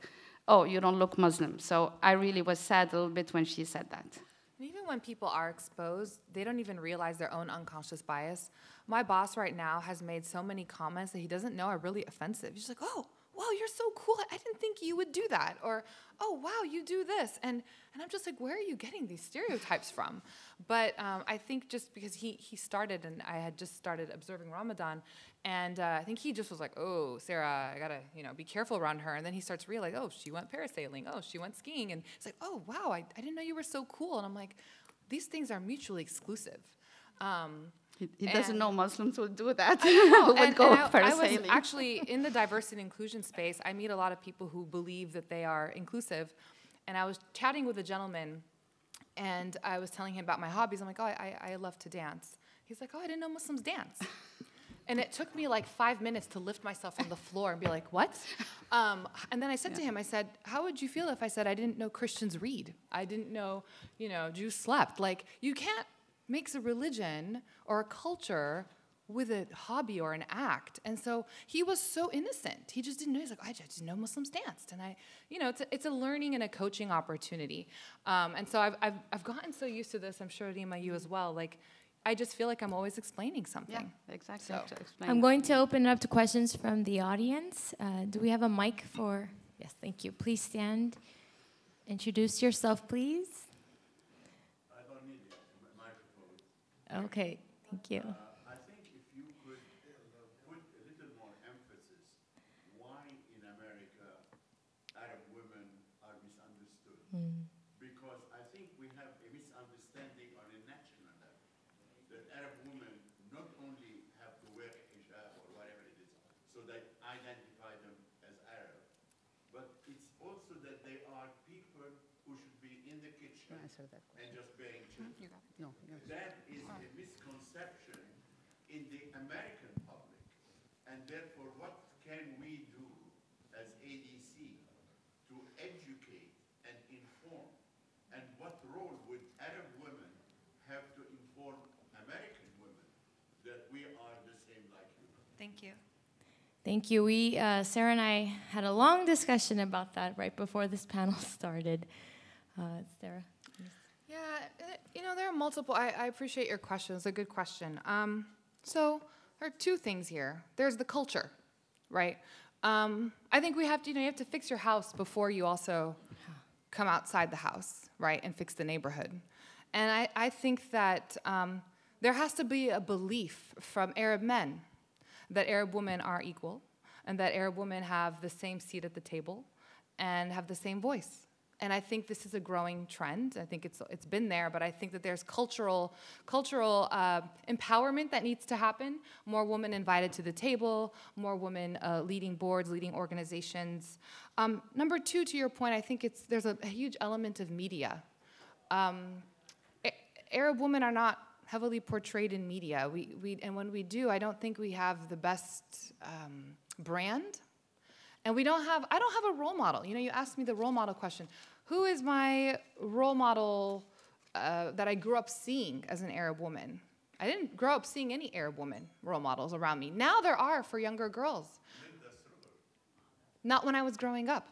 oh, you don't look Muslim. So I really was sad a little bit when she said that. Even when people are exposed, they don't even realize their own unconscious bias. My boss right now has made so many comments that he doesn't know are really offensive. He's like, oh, wow, you're so cool. I didn't think you would do that. Or, oh, wow, you do this. And I'm just like, where are you getting these stereotypes from? But I think just because he started, and I had just started observing Ramadan, and I think he just was like, oh, Sarah, I gotta, be careful around her. And then he starts realizing, oh, she went parasailing. Oh, she went skiing. And it's like, oh, wow, I didn't know you were so cool. And I'm like, these things are mutually exclusive. He doesn't know Muslims would do that. I was actually in the diversity and inclusion space. I meet a lot of people who believe that they are inclusive. And I was chatting with a gentleman, and I was telling him about my hobbies. I'm like, oh, I love to dance. He's like, oh, I didn't know Muslims dance. And it took me like 5 minutes to lift myself from the floor and be like, what? And then I said to him, I said, how would you feel if I said I didn't know Christians read? I didn't know, Jews slept. Like, you can't mix a religion or a culture with a hobby or an act. And so he was so innocent. He just didn't know. He's like, I just didn't know Muslims danced. And it's a learning and a coaching opportunity. And so I've gotten so used to this. I'm sure, Rima, you as well. Like, I just feel like I'm always explaining something. Yeah, exactly. So, I'm going to open it up to questions from the audience. Do we have a mic for? Yes, thank you. Please stand. Introduce yourself, please. I don't need a microphone. Okay, thank you. I think if you could put a little more emphasis why in America Arab women are misunderstood. Because I think we have a misunderstanding on a national level that Arab women not only have to wear a hijab or whatever it is, so they identify them as Arab, but it's also that they are people who should be in the kitchen and just bearing children. That is a misconception in the American public, and therefore what can we do as ADC to educate and inform, and what role would Arab women have to inform American women that we are the same like you? Thank you. Thank you. Sarah and I had a long discussion about that right before this panel started. Sarah? Yeah, there are multiple. I appreciate your question. It's a good question. So there are two things here. There's the culture, right? I think we have to, you have to fix your house before you also come outside the house, right, and fix the neighborhood. And I think that there has to be a belief from Arab men that Arab women are equal and that Arab women have the same seat at the table and have the same voice. And I think this is a growing trend. I think it's been there, but I think that there's cultural empowerment that needs to happen. More women invited to the table, more women leading boards, leading organizations. Number two, to your point, I think there's a huge element of media. Arab women are not heavily portrayed in media. And when we do, I don't think we have the best brand. And I don't have a role model. You asked me the role model question. Who is my role model that I grew up seeing as an Arab woman? I didn't grow up seeing any Arab woman role models around me. Now there are for younger girls. Not when I was growing up.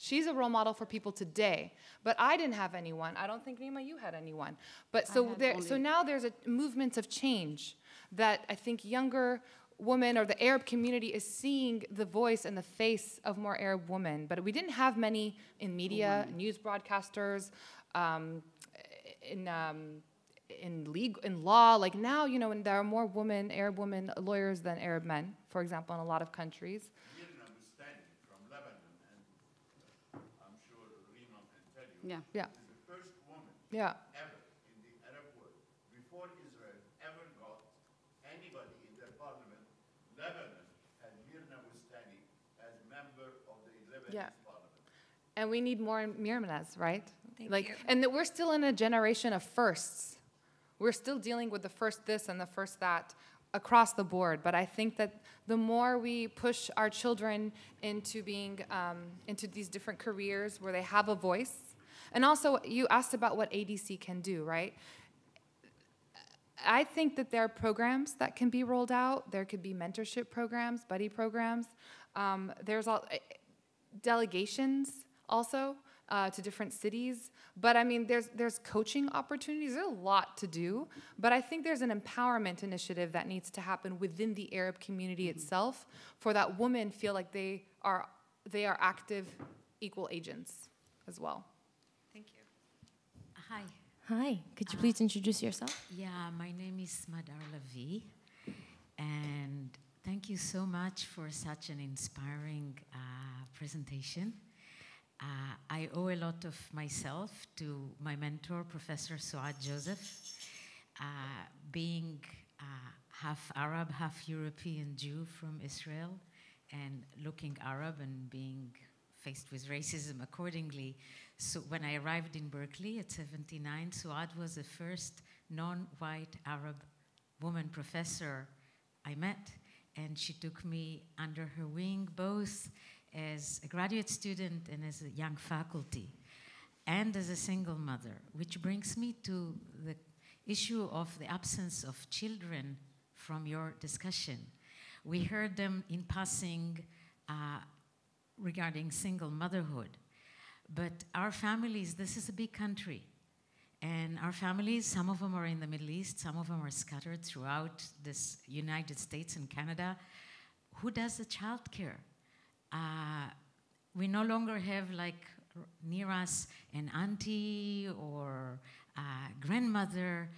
She's a role model for people today. But I didn't have anyone. I don't think, Nima, you had anyone. But so now there's a movement of change that I think younger women or the Arab community is seeing the voice and the face of more Arab women. But we didn't have many in media, news broadcasters, in law. Like now, and there are more Arab women lawyers than Arab men, for example, in a lot of countries. From Lebanon, and I'm sure Rima can tell you. Yeah. She's the first woman ever in the Arab world, before Israel ever got anybody in their parliament, Lebanon Yeah. And we need more Mirmanas, right? Thank you. And that we're still in a generation of firsts. We're still dealing with the first this and the first that across the board. But I think that the more we push our children into being into these different careers where they have a voice, and also you asked about what ADC can do, right? I think that there are programs that can be rolled out. There could be mentorship programs, buddy programs. There's all delegations also to different cities. But I mean, there's coaching opportunities. There's a lot to do. But I think there's an empowerment initiative that needs to happen within the Arab community itself for that women feel like they are active, equal agents as well. Thank you. Hi. Hi, could you please introduce yourself? Yeah, my name is Madar Lavi, and thank you so much for such an inspiring presentation. I owe a lot of myself to my mentor, Professor Suad Joseph, being half Arab, half European Jew from Israel, and looking Arab and being faced with racism accordingly. So when I arrived in Berkeley at 79, Suad was the first non-white Arab woman professor I met, and she took me under her wing both as a graduate student and as a young faculty, and as a single mother, which brings me to the issue of the absence of children from your discussion. We heard them in passing regarding single motherhood. But our families, this is a big country. And our families, some of them are in the Middle East, some of them are scattered throughout this United States and Canada. Who does the childcare? We no longer have, like, near us an auntie or a grandmother.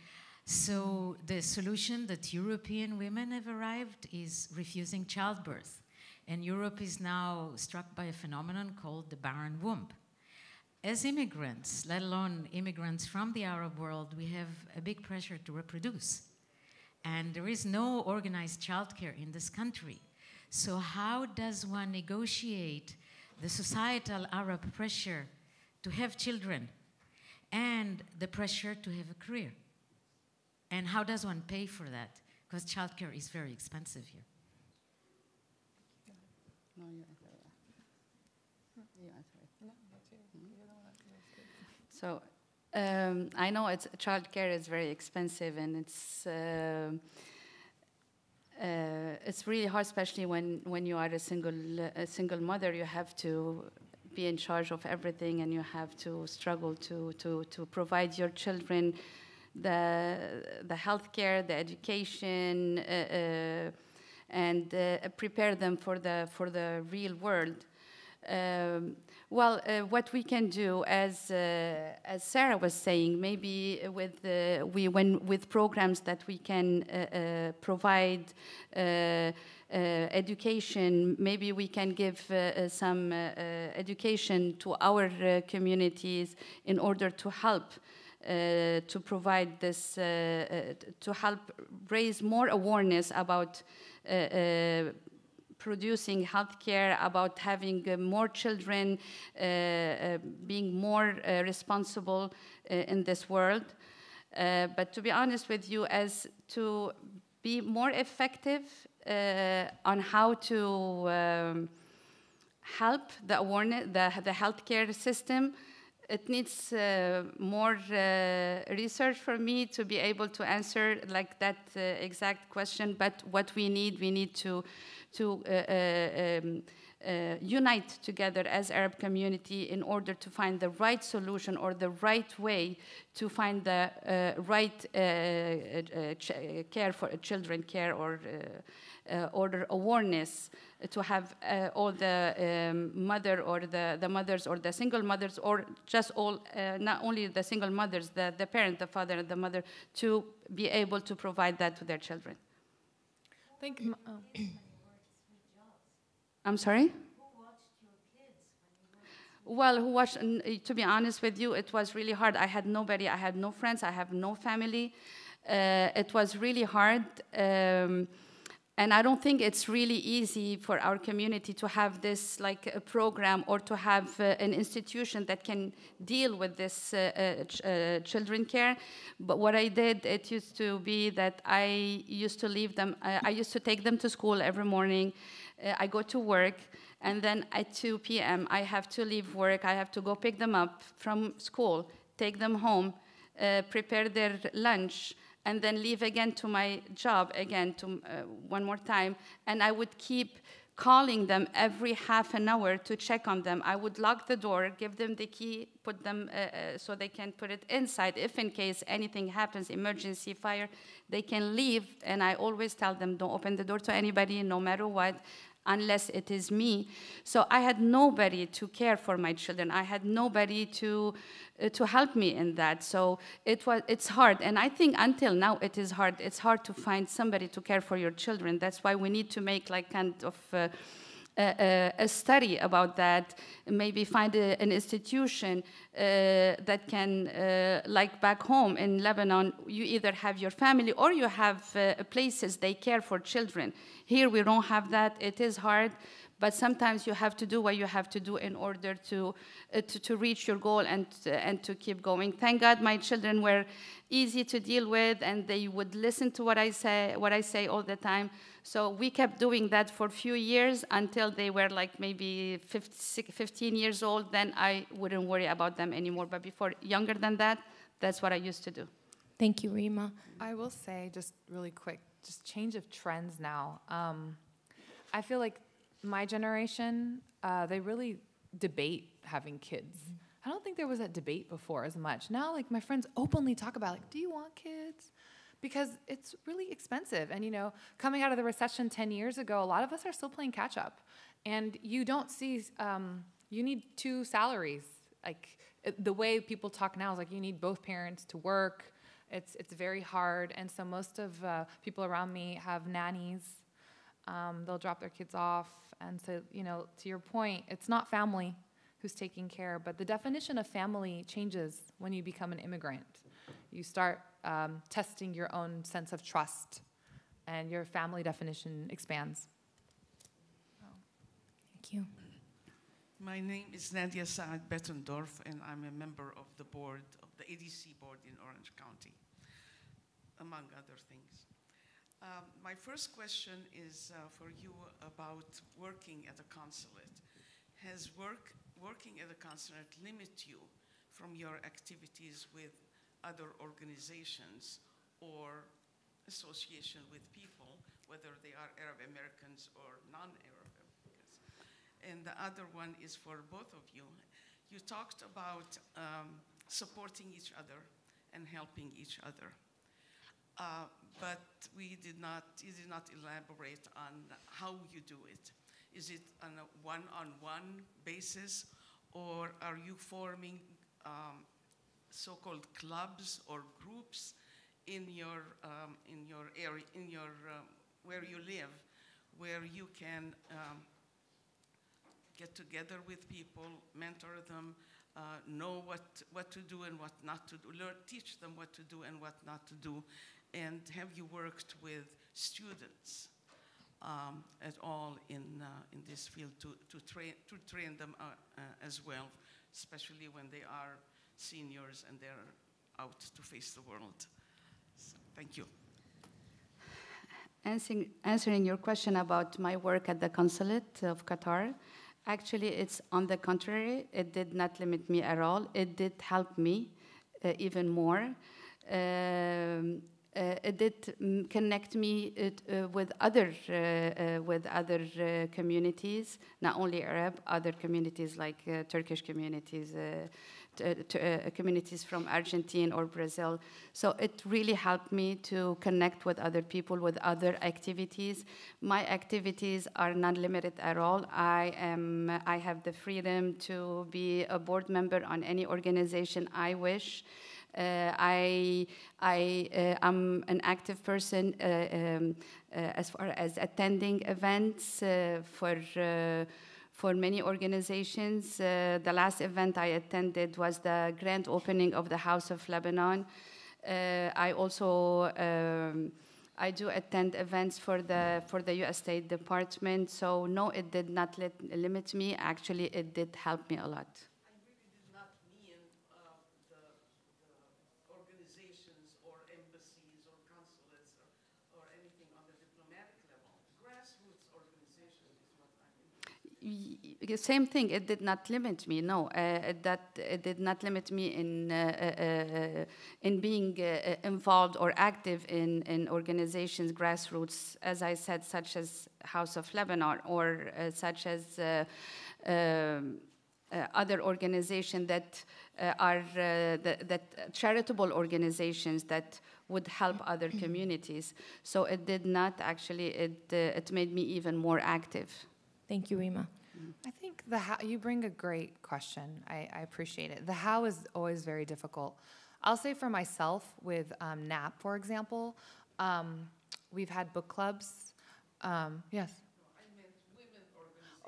So the solution that European women have arrived is refusing childbirth. And Europe is now struck by a phenomenon called the barren womb. As immigrants, let alone immigrants from the Arab world, we have a big pressure to reproduce. And there is no organized childcare in this country. So how does one negotiate the societal Arab pressure to have children and the pressure to have a career? And how does one pay for that? Because childcare is very expensive here. No, you answer that. You answer it. So I know childcare is very expensive, and it's really hard, especially when you are a single mother. You have to be in charge of everything, and you have to struggle to provide your children the health care, the education, and prepare them for the real world. What we can do, as Sara was saying, maybe with programs that we can provide education, maybe we can give some education to our communities in order to help to provide this, to help raise more awareness about producing healthcare, about having more children, being more responsible in this world. But to be honest with you, as to be more effective on how to help the awareness, the healthcare system, it needs more research for me to be able to answer like that exact question. But what we need to unite together as Arab community in order to find the right solution or the right way to find the right care for children care or awareness to have all the mother or the mothers or the single mothers or just all, not only the single mothers, the parent, the father and the mother, to be able to provide that to their children. Thank you. I'm sorry? Who watched your kids when you were Well, who watched, to be honest with you, it was really hard. I had nobody, I had no friends, I have no family. It was really hard. And I don't think it's really easy for our community to have this like a program or to have an institution that can deal with this children care. But what I did, it used to be that I used to leave them, I used to take them to school every morning. I go to work, and then at 2 p.m. I have to leave work. I have to go pick them up from school, take them home, prepare their lunch, and then leave again to my job again to one more time. And I would keep calling them every half an hour to check on them. I would lock the door, give them the key, put them so they can put it inside. If in case anything happens, emergency fire, they can leave. And I always tell them, don't open the door to anybody, no matter what, unless it is me. So I had nobody to care for my children. I had nobody to help me in that. So it's hard. And I think until now it is hard. It's hard to find somebody to care for your children. That's why we need to make like kind of a study about that, maybe find an institution that can, like back home in Lebanon, you either have your family or you have places they care for children. Here we don't have that. It is hard, but sometimes you have to do what you have to do in order to reach your goal and to keep going. Thank God my children were easy to deal with, and they would listen to what I say all the time. So we kept doing that for a few years until they were like maybe 15 years old. Then I wouldn't worry about them anymore. But before, younger than that, that's what I used to do. Thank you, Rima. I will say, just really quick, just change of trends now. I feel like my generation, they really debate having kids. I don't think there was that debate before as much. Now, like, my friends openly talk about, like, do you want kids? Because it's really expensive. And, you know, coming out of the recession 10 years ago, a lot of us are still playing catch up. And you don't see, you need 2 salaries. Like, the way people talk now is like, you need both parents to work. It's very hard. And so most of people around me have nannies. They'll drop their kids off. And so, you know, to your point, it's not family who's taking care, but the definition of family changes when you become an immigrant. You start testing your own sense of trust, and your family definition expands. Thank you. My name is Nadia Saad Bettendorf, and I'm a member of the board, of the ADC board in Orange County, among other things. My first question is for you about working at a consulate. Has working at a consulate limit you from your activities with other organizations or association with people, whether they are Arab Americans or non-Arab Americans? And the other one is for both of you. You talked about supporting each other and helping each other. But you did not elaborate on how you do it. Is it on a one-on-one basis, or are you forming so-called clubs or groups in your area, where you live, where you can get together with people, mentor them, know what to do and what not to do, teach them what to do and what not to do? And have you worked with students at all in this field to train them as well, especially when they are seniors and they're out to face the world? So, thank you. Answering your question about my work at the consulate of Qatar, actually it's on the contrary. It did not limit me at all. It did help me even more. It did connect me with other communities, not only Arab, other communities like Turkish communities, communities from Argentina or Brazil. So it really helped me to connect with other people, with other activities. My activities are not limited at all. I have the freedom to be a board member on any organization I wish. I am an active person as far as attending events for many organizations. The last event I attended was the grand opening of the House of Lebanon. I also I do attend events for the U.S. State Department. So no, it did not limit me. Actually, it did help me a lot. I really did not mean the organizations or embassies or consulates or anything on the diplomatic level. Grassroots organizations is what I mean. Same thing. It did not limit me. No, it did not limit me in being involved or active in organizations, grassroots, as I said, such as House of Lebanon or such as other organizations that are that charitable organizations that would help other communities. So it did not actually. It made me even more active. Thank you, Rima. I think the how, you bring a great question. I appreciate it. The how is always very difficult. I'll say for myself with NAP, for example, we've had book clubs. Yes. No, I meant women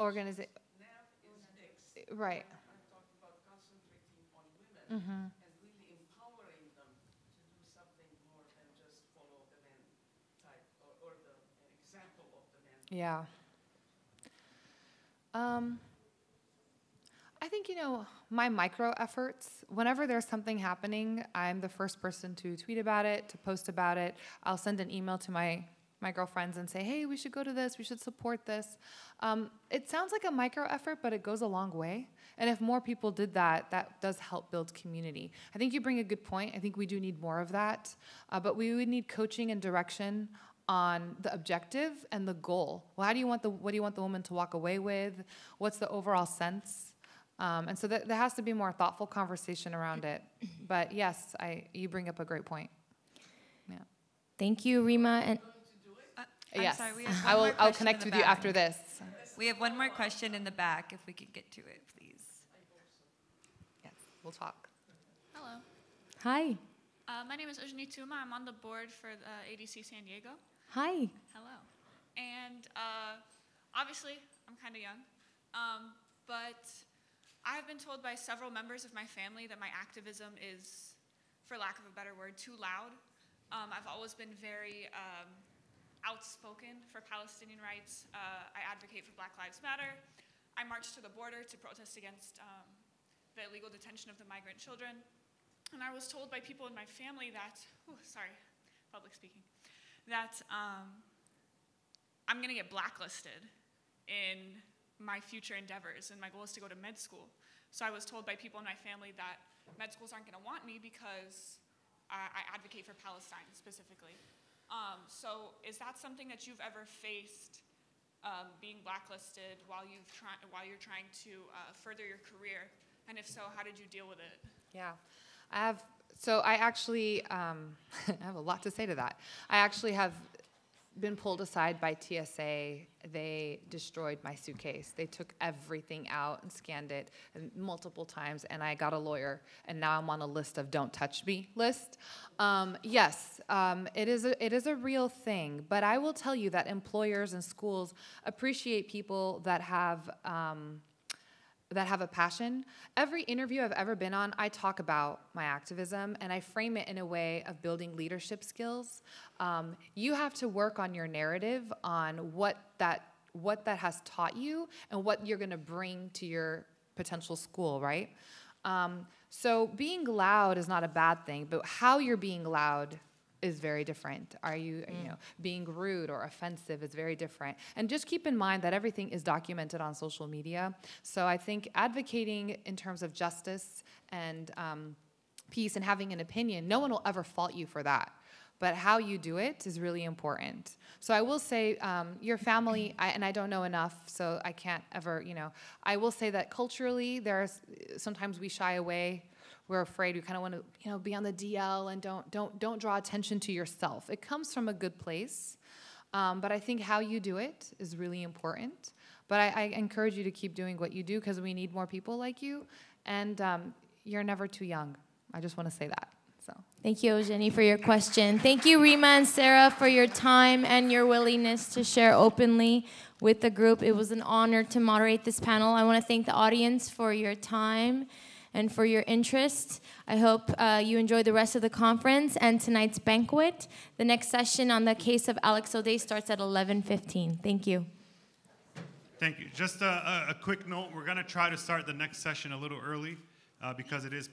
organizations. NAP is mixed. Right. I'm talking about concentrating on women and really empowering them to do something more than just follow the men type or the example of the men. Yeah. I think, my micro efforts, whenever there's something happening, I'm the first person to tweet about it, to post about it. I'll send an email to my girlfriends and say, hey, we should go to this, we should support this. It sounds like a micro effort, but it goes a long way. And if more people did that, that does help build community. I think you bring a good point. I think we do need more of that. But we would need coaching and direction on the objective and the goal. Well, what do you want the woman to walk away with? What's the overall sense? And so there has to be more thoughtful conversation around it. But yes, you bring up a great point. Yeah. Thank you, Rima. And yes, sorry, we have one more I'll question connect in with the you back. after this. We have one more question in the back, if we could get to it, please. Yes, we'll talk. Hello. hi. My name is Ujni Tuma. I'm on the board for the ADC San Diego. Hi. Hello. And obviously, I'm kind of young, but I have been told by several members of my family that my activism is, for lack of a better word, too loud. I've always been very outspoken for Palestinian rights. I advocate for Black Lives Matter. I marched to the border to protest against the illegal detention of the migrant children. And I was told by people in my family that, public speaking, that I'm going to get blacklisted in my future endeavors, and my goal is to go to med school. So I was told by people in my family that med schools aren't going to want me because I advocate for Palestine specifically. So is that something that you've ever faced, being blacklisted while you're trying to further your career? And if so, how did you deal with it? Yeah. I actually I have a lot to say to that. I actually have been pulled aside by TSA. They destroyed my suitcase. They took everything out and scanned it multiple times, and I got a lawyer, and now I'm on a list of don't touch me list. Yes, it is a real thing, but I will tell you that employers and schools appreciate people that have a passion. Every interview I've ever been on, I talk about my activism, and I frame it in a way of building leadership skills. You have to work on your narrative, on what that has taught you and what you're going to bring to your potential school, right? So being loud is not a bad thing, but how you're being loud is very different. Are you, being rude or offensive is very different. And just keep in mind that everything is documented on social media. So I think advocating in terms of justice and peace and having an opinion, no one will ever fault you for that. But how you do it is really important. So I will say your family, and I don't know enough, so I can't ever, I will say that culturally, sometimes we shy away. We're afraid. We kind of want to, be on the DL and don't draw attention to yourself. It comes from a good place, but I think how you do it is really important. But I encourage you to keep doing what you do because we need more people like you, and you're never too young. I just want to say that. So Thank you, Eugenie, for your question. Thank you, Rima and Sara, for your time and your willingness to share openly with the group. It was an honor to moderate this panel. I want to thank the audience for your time and for your interest. I hope you enjoy the rest of the conference and tonight's banquet. The next session on the case of Alex Odeh starts at 11:15. Thank you. Thank you. Just a quick note, we're going to try to start the next session a little early because it is